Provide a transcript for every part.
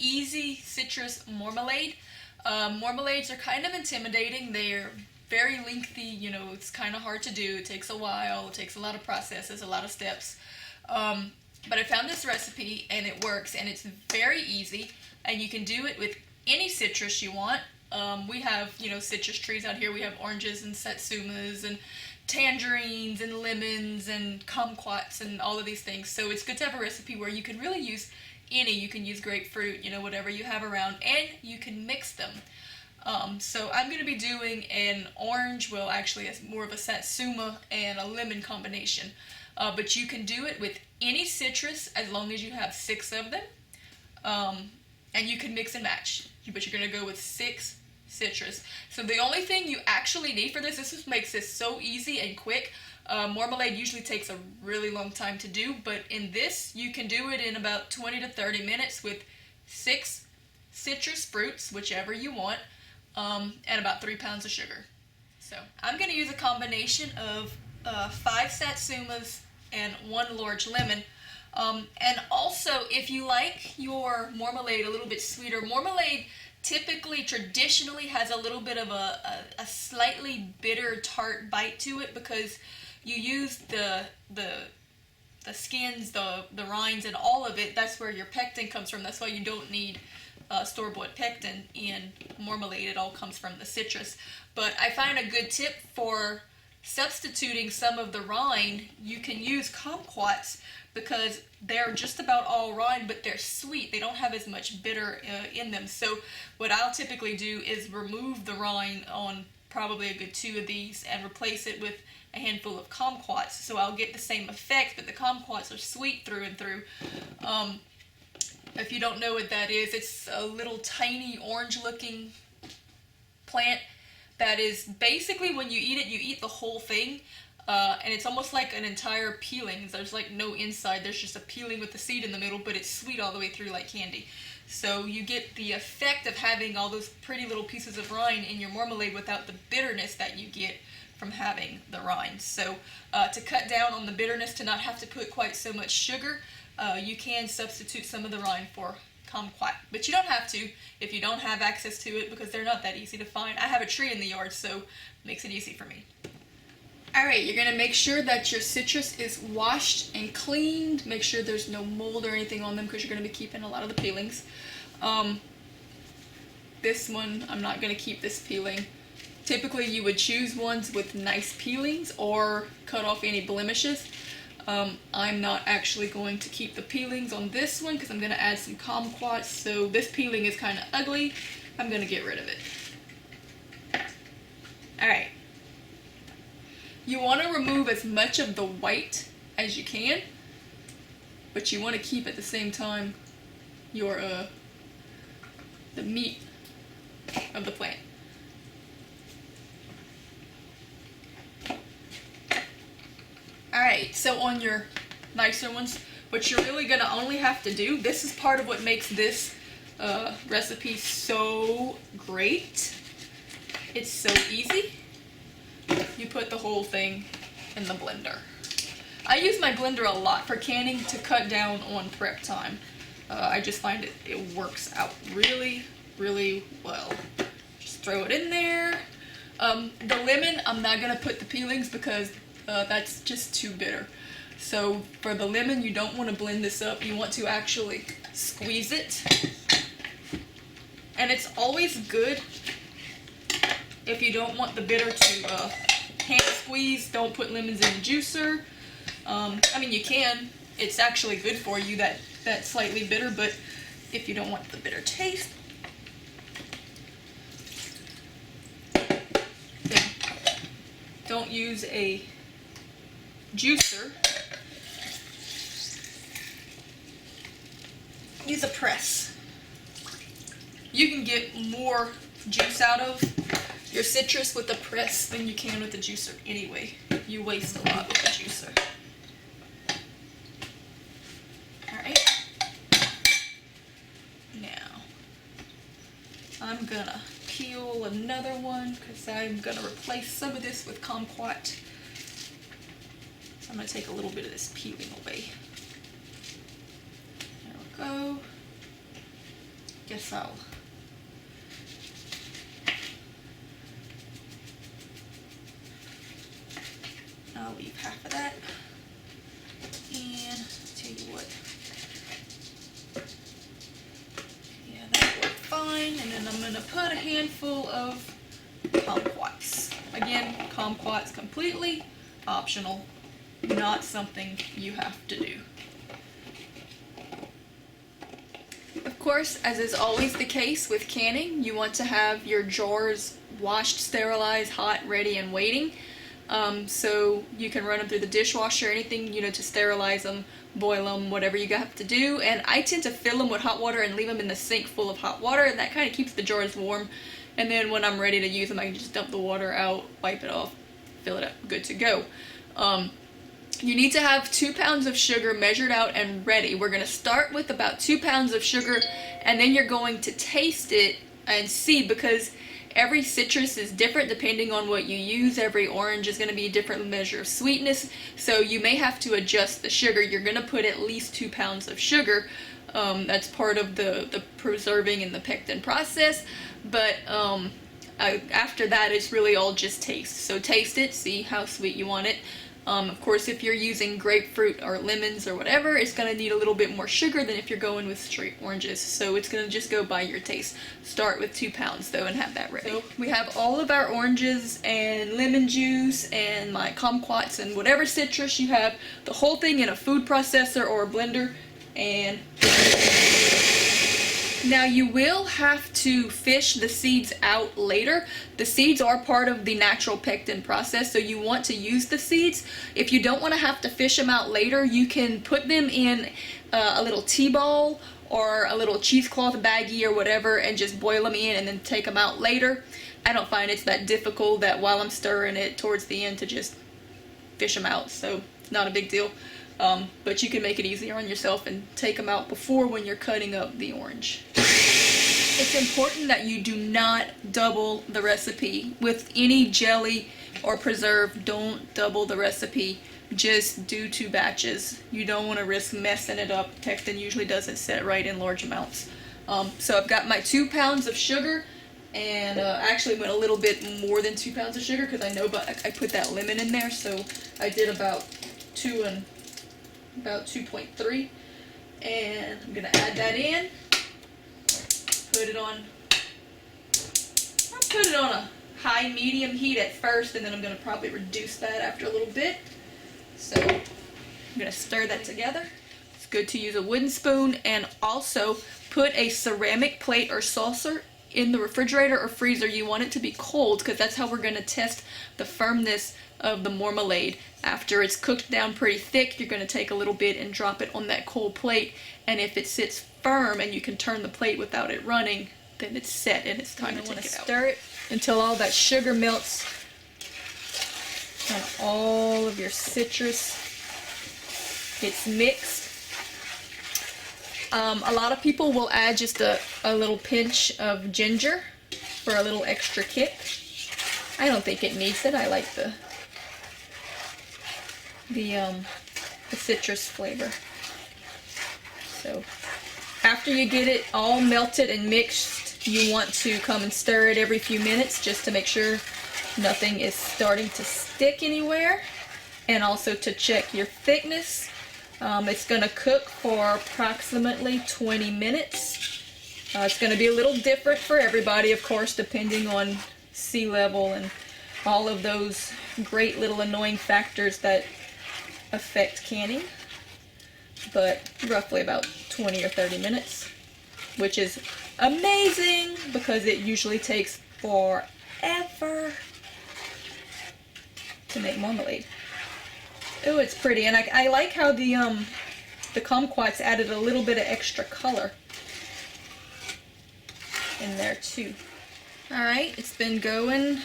easy citrus marmalade. Marmalades are kind of intimidating. They're very lengthy, you know, it's kind of hard to do. It takes a while, it takes a lot of processes, a lot of steps. But I found this recipe and it works, and it's very easy, and you can do it with any citrus you want. We have, you know, citrus trees out here. We have oranges and satsumas and tangerines and lemons and kumquats and all of these things. So it's good to have a recipe where you can really use any. You can use grapefruit, you know, whatever you have around, and you can mix them. So I'm going to be doing an orange, well actually it's more of a satsuma and a lemon combination. But you can do it with any citrus as long as you have 6 of them. And you can mix and match. But you're going to go with 6 citrus. So the only thing you actually need for this is makes this so easy and quick. Marmalade usually takes a really long time to do, but in this you can do it in about 20 to 30 minutes with 6 citrus fruits, whichever you want, and about 3 pounds of sugar. So I'm going to use a combination of 5 satsumas and 1 large lemon. And also, if you like your marmalade a little bit sweeter, marmalade typically, traditionally has a little bit of a slightly bitter, tart bite to it because you use the skins, the rinds, and all of it. That's where your pectin comes from. That's why you don't need store-bought pectin in marmalade. It all comes from the citrus. But I find a good tip for substituting some of the rind. You can use kumquats because they're just about all rind, but they're sweet. They don't have as much bitter in them. So what I'll typically do is remove the rind on probably a good 2 of these and replace it with a handful of kumquats. So I'll get the same effect, but the kumquats are sweet through and through. If you don't know what that is, it's a little tiny orange-looking plant that is basically, when you eat the whole thing, and it's almost like an entire peeling. There's like no inside, there's just a peeling with the seed in the middle, but it's sweet all the way through like candy. So you get the effect of having all those pretty little pieces of rind in your marmalade without the bitterness that you get from having the rind. So to cut down on the bitterness, to not have to put quite so much sugar, you can substitute some of the rind for kumquat. But you don't have to if you don't have access to it, because they're not that easy to find. I have a tree in the yard, so it makes it easy for me. Alright, you're going to make sure that your citrus is washed and cleaned. Make sure there's no mold or anything on them, because you're going to be keeping a lot of the peelings. This one, I'm not going to keep this peeling. Typically you would choose ones with nice peelings or cut off any blemishes. I'm not actually going to keep the peelings on this one because I'm going to add some kumquats. So this peeling is kind of ugly. I'm going to get rid of it. Alright. You want to remove as much of the white as you can, but you want to keep at the same time your the meat of the plant. Alright, so on your nicer ones, what you're really going to only have to do, this is part of what makes this recipe so great. It's so easy. You put the whole thing in the blender. I use my blender a lot for canning to cut down on prep time. I just find it works out really, really well. Just throw it in there. The lemon, I'm not going to put the peelings because that's just too bitter. So for the lemon, you don't want to blend this up. You want to actually squeeze it. And it's always good, if you don't want the bitter to hand squeeze, don't put lemons in a juicer. I mean, you can. It's actually good for you, that slightly bitter, but if you don't want the bitter taste, then don't use a juicer. Use a press. You can get more juice out of your citrus with a press than you can with a juicer anyway. You waste a lot with a juicer. Alright. Now, I'm gonna peel another one because I'm gonna replace some of this with kumquat. So I'm gonna take a little bit of this peeling away. There we go. guess I'll leave half of that. And tell you what, yeah, that worked fine. And then I'm gonna put a handful of kumquats. Again, kumquats completely optional, not something you have to do. Of course, as is always the case with canning, you want to have your jars washed, sterilized, hot, ready, and waiting. So you can run them through the dishwasher, anything, to sterilize them, boil them, whatever you have to do. And I tend to fill them with hot water and leave them in the sink full of hot water, and that kind of keeps the jars warm. And then when I'm ready to use them, I can just dump the water out, wipe it off, fill it up, good to go. You need to have 2 pounds of sugar measured out and ready. We're going to start with about 2 pounds of sugar, and then you're going to taste it and see, because every citrus is different depending on what you use. Every orange is going to be a different measure of sweetness, so you may have to adjust the sugar. You're going to put at least 2 pounds of sugar. That's part of the preserving and the pectin process, but after that it's really all just taste. So taste it, see how sweet you want it. Of course, if you're using grapefruit or lemons or whatever, it's going to need a little bit more sugar than if you're going with straight oranges. So it's going to just go by your taste. Start with 2 pounds though and have that ready. So we have all of our oranges and lemon juice and my kumquats and whatever citrus you have, the whole thing in a food processor or a blender. And now you will have to fish the seeds out later. The seeds are part of the natural pectin process, so you want to use the seeds. If you don't want to have to fish them out later, you can put them in a little tea bowl or a little cheesecloth baggie or whatever and just boil them in and then take them out later. I don't find it's that difficult that while I'm stirring it towards the end to just fish them out, so it's not a big deal. But you can make it easier on yourself and take them out before when you're cutting up the orange. It's important that you do not double the recipe. With any jelly or preserve, don't double the recipe. Just do 2 batches. You don't want to risk messing it up. Pectin usually doesn't set right in large amounts. So I've got my 2 pounds of sugar, and actually went a little bit more than 2 pounds of sugar because I know I put that lemon in there, so I did about 2 and about 2.3, and I'm gonna add that in. Put it on. I'll put it on a high medium heat at first, and then I'm gonna probably reduce that after a little bit. So I'm gonna stir that together. It's good to use a wooden spoon, and also put a ceramic plate or saucer in the refrigerator or freezer. You want it to be cold because that's how we're gonna test the firmness of the marmalade. After it's cooked down pretty thick, you're going to take a little bit and drop it on that cold plate, and if it sits firm and you can turn the plate without it running, then it's set and it's time to take it out. Stir it until all that sugar melts and all of your citrus gets mixed. A lot of people will add just a little pinch of ginger for a little extra kick. I don't think it needs it. I like the citrus flavor. So after you get it all melted and mixed, you want to come and stir it every few minutes just to make sure nothing is starting to stick anywhere, and also to check your thickness. It's going to cook for approximately 20 minutes. It's going to be a little different for everybody, of course, depending on sea level and all of those great little annoying factors that affect canning, but roughly about 20 or 30 minutes, which is amazing because it usually takes forever to make marmalade. Oh, it's pretty, and I like how the kumquats added a little bit of extra color in there too. Alright, it's been going,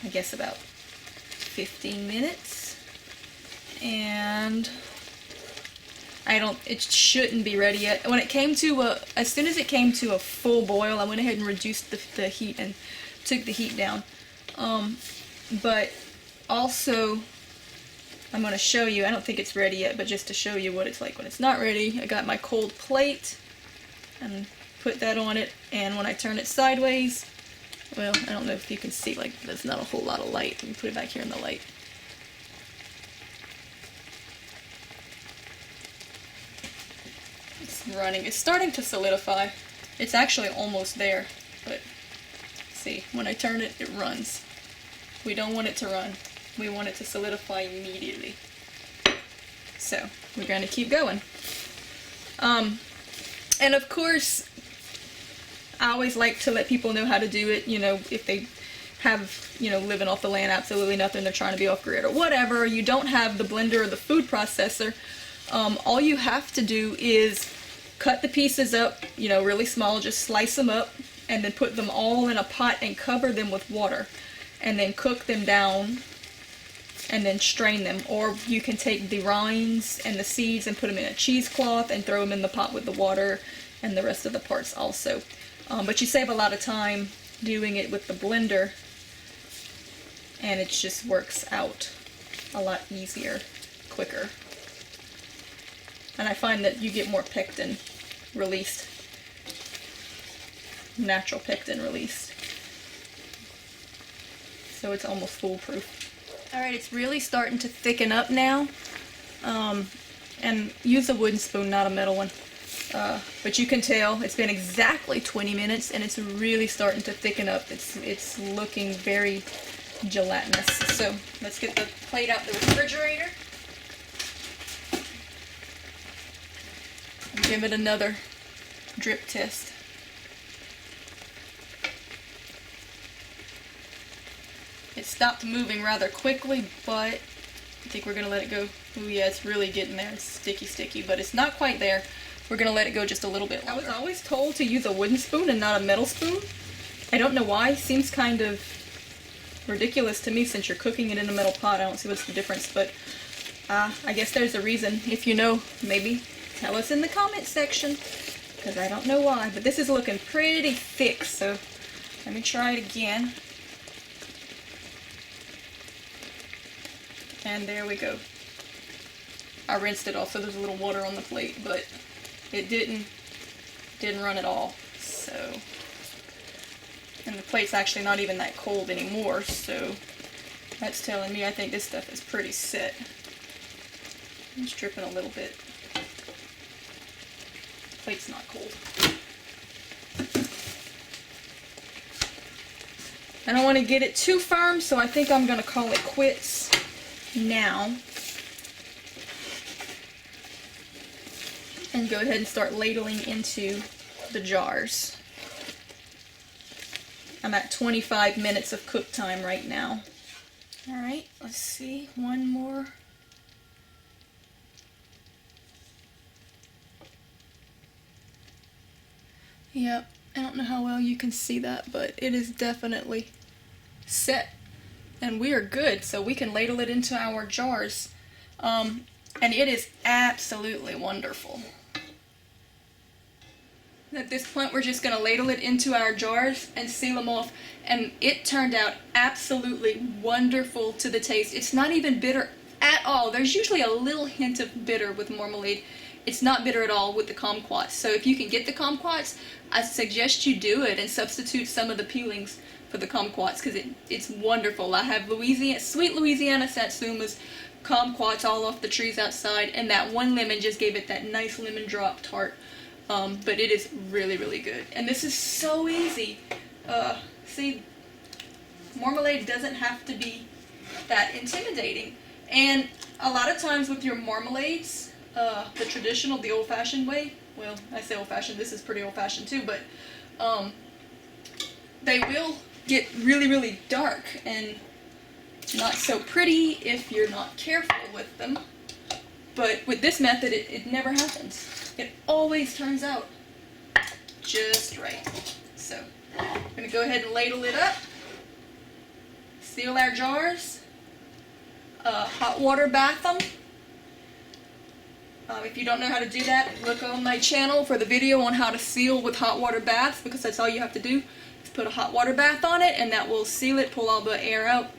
I guess, about 15 minutes. And it shouldn't be ready yet. When it came to as soon as it came to a full boil, I went ahead and reduced the heat and took the heat down. But also, I'm going to show you, I don't think it's ready yet, but just to show you what it's like when it's not ready, I got my cold plate and put that on it, and when I turn it sideways, well, I don't know if you can see, like, there's not a whole lot of light. Let me put it back here in the light. It's running. It's starting to solidify. It's actually almost there, but see, when I turn it, it runs. We don't want it to run. We want it to solidify immediately. So, we're going to keep going. And of course, I always like to let people know how to do it, you know, if they have, you know, living off the land, absolutely nothing, they're trying to be off grid or whatever, you don't have the blender or the food processor, all you have to do is cut the pieces up, you know, really small, just slice them up, and then put them all in a pot and cover them with water, and then cook them down, and then strain them. Or you can take the rinds and the seeds and put them in a cheesecloth and throw them in the pot with the water and the rest of the parts also. But you save a lot of time doing it with the blender, and it just works out a lot easier, quicker. And I find that you get more pectin released, natural pectin released. So it's almost foolproof. Alright, it's really starting to thicken up now. And use a wooden spoon, not a metal one. But you can tell it's been exactly 20 minutes and it's really starting to thicken up. It's looking very gelatinous. So let's get the plate out the refrigerator and give it another drip test. It stopped moving rather quickly, but I think we're going to let it go. Oh yeah, it's really getting there. It's sticky, but it's not quite there. We're going to let it go just a little bit longer. I was always told to use a wooden spoon and not a metal spoon. I don't know why. Seems kind of ridiculous to me since you're cooking it in a metal pot. I don't see what's the difference, but I guess there's a reason. If you know, maybe tell us in the comment section, because I don't know why. But this is looking pretty thick, so let me try it again. And there we go. I rinsed it off, so there's a little water on the plate, but it didn't run at all. So, and the plate's actually not even that cold anymore, so that's telling me I think this stuff is pretty set. I'm just dripping a little bit. The plate's not cold. I don't want to get it too firm, so I think I'm going to call it quits now. And go ahead and start ladling into the jars. I'm at 25 minutes of cook time right now. Alright, let's see, one more. Yep, I don't know how well you can see that, but it is definitely set. And we are good, so we can ladle it into our jars. And it is absolutely wonderful. At this point, we're just going to ladle it into our jars and seal them off. And it turned out absolutely wonderful to the taste. It's not even bitter at all. There's usually a little hint of bitter with marmalade. It's not bitter at all with the kumquats. So if you can get the kumquats, I suggest you do it and substitute some of the peelings for the kumquats, because it's wonderful. I have sweet Louisiana Satsumas, kumquats all off the trees outside, and that one lemon just gave it that nice lemon drop tart. But it is really, really good. And this is so easy. See, marmalade doesn't have to be that intimidating. And a lot of times with your marmalades, the traditional, the old-fashioned way, well, I say old-fashioned, this is pretty old-fashioned too, but they will get really, really dark and not so pretty if you're not careful with them. But with this method, it never happens. It always turns out just right. So, I'm going to go ahead and ladle it up, seal our jars, hot water bath them. If you don't know how to do that, look on my channel for the video on how to seal with hot water baths, because that's all you have to do is put a hot water bath on it, and that will seal it, pull all the air out.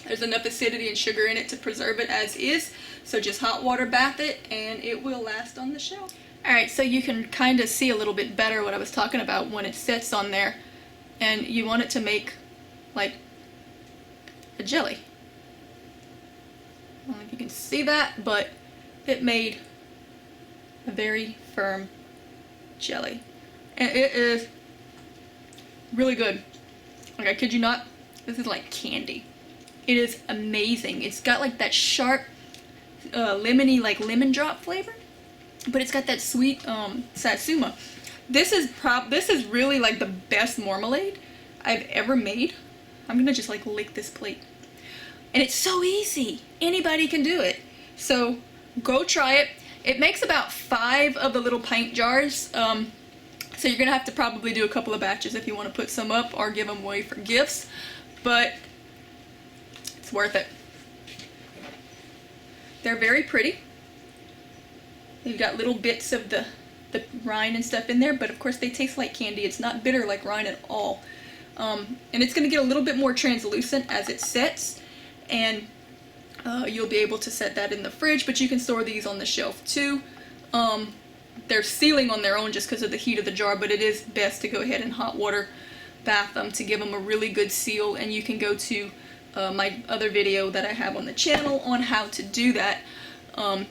There's enough acidity and sugar in it to preserve it as is, so just hot water bath it, and it will last on the shelf. Alright, so you can kind of see a little bit better what I was talking about when it sits on there. And you want it to make like a jelly. I don't know if you can see that, but it made a very firm jelly. And it is really good. Like, I kid you not, this is like candy. It is amazing. It's got like that sharp, lemony, like lemon drop flavor, but it's got that sweet satsuma. This is really like the best marmalade I've ever made. I'm gonna just like lick this plate. And it's so easy. Anybody can do it. So go try it. It makes about 5 of the little pint jars. So you're gonna have to probably do a couple of batches if you want to put some up or give them away for gifts. But it's worth it. They're very pretty. You've got little bits of the rind and stuff in there, but of course they taste like candy. It's not bitter like rind at all. And it's going to get a little bit more translucent as it sets, and you'll be able to set that in the fridge, but you can store these on the shelf too. They're sealing on their own just because of the heat of the jar, but it is best to go ahead and hot water bath them to give them a really good seal, and you can go to my other video that I have on the channel on how to do that.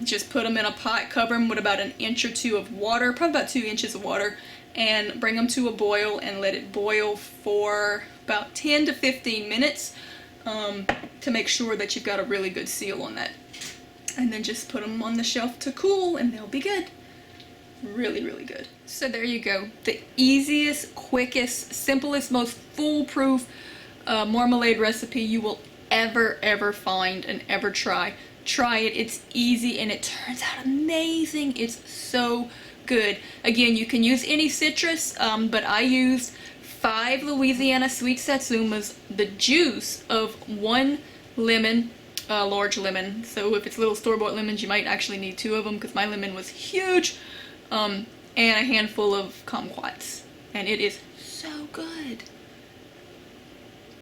Just put them in a pot, cover them with about 1 inch or 2 of water, probably about 2 inches of water, and bring them to a boil and let it boil for about 10 to 15 minutes to make sure that you've got a really good seal on that. And then just put them on the shelf to cool and they'll be good. Really, really good. So there you go. The easiest, quickest, simplest, most foolproof marmalade recipe you will ever find and ever try. Try it. It's easy and it turns out amazing. It's so good. Again, you can use any citrus, but I used 5 Louisiana sweet satsumas, the juice of 1 lemon, large lemon. So if it's little store-bought lemons, you might actually need 2 of them because my lemon was huge, and a handful of kumquats. And it is so good.